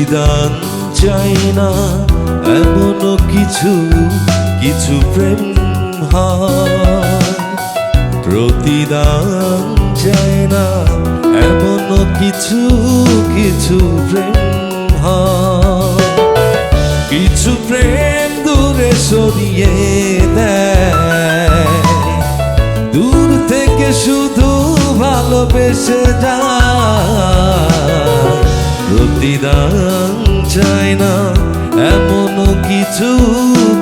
প্রতিদান চাই না এমন কিছু কিছু প্রেম হয়। প্রতিদান চাই না এমন কিছু কিছু প্রেম হয়। কিছু প্রেম দূরে সরিয়ে দেয়, দূর থেকে শুধু ভালোবেসে যায়। প্রতিদান চাই না এমন কিছু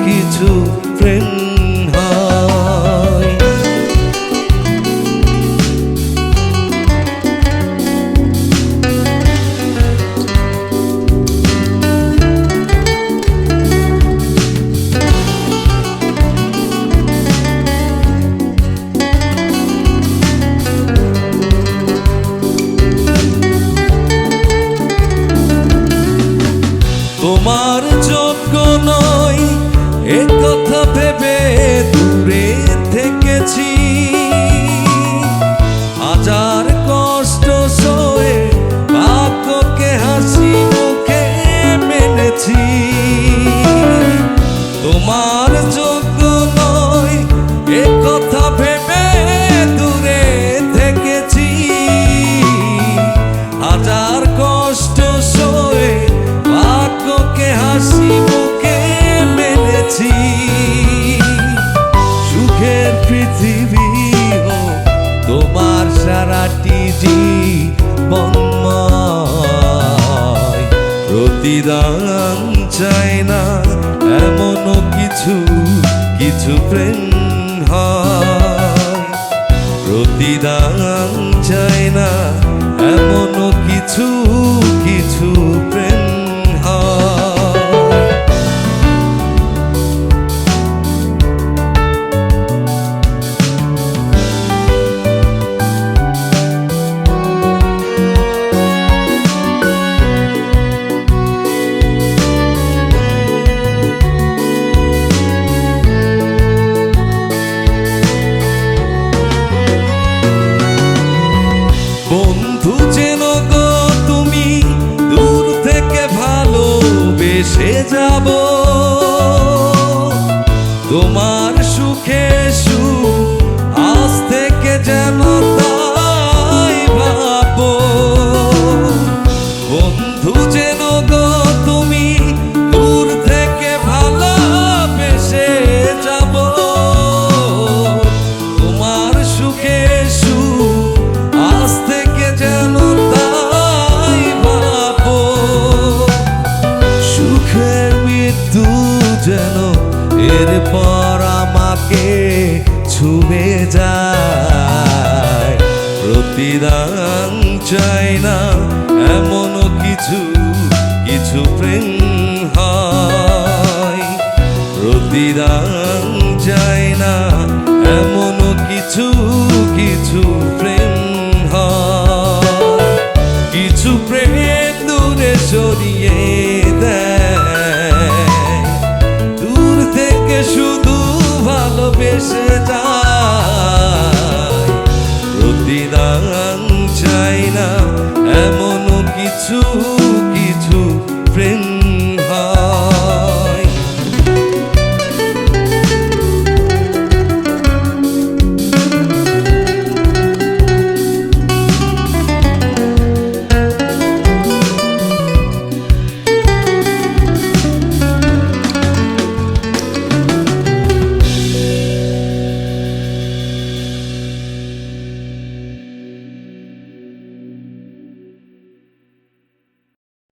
কিছু প্রেম হয়। তোমার যোগ্য নই এ কথা ভেবে দূরে থেকেছি, হাজার কষ্ট সয়ে ভাগ্যকে হাসি মুখে মেনেছি। তোমার যোগ্য নই এ কথা ভেবে দূরে থেকেছি, হাজার কষ্ট সয়ে ভাগ্যকে হাসি মুখে মেনেছি। সুখের পৃথিবী হোক তোমার সারাটি জীবনময়। প্রতিদান চাই না এমন কিছু কিছু প্রেম হয়। প্রতিদান চাই না এমন কিছু কিছু প্রেম বন্ধু যেন গো তুমি দূর থেকে ভালোবেসে যাব, তোমার সুখে সুখ আজ থেকে যেন তাই ভাবো। বন্ধু যেন গো তুমি দূর থেকে ভালোবেসে যাব, তোমার সুখে সুখ আজ থেকে যেন তাই ভাবো। সুখের মৃত্যু যেন এরপর আমাকে ছুঁয়ে যায়। প্রতিদান চাই না এমন কিছু কিছু প্রেম হয়। প্রতিদান চাই না এমন কিছু কিছু প্রেম হয়। কিছু প্রেম দূরে সরিয়ে দেয়, দূর থেকে শুধু ভালোবেসে যায়।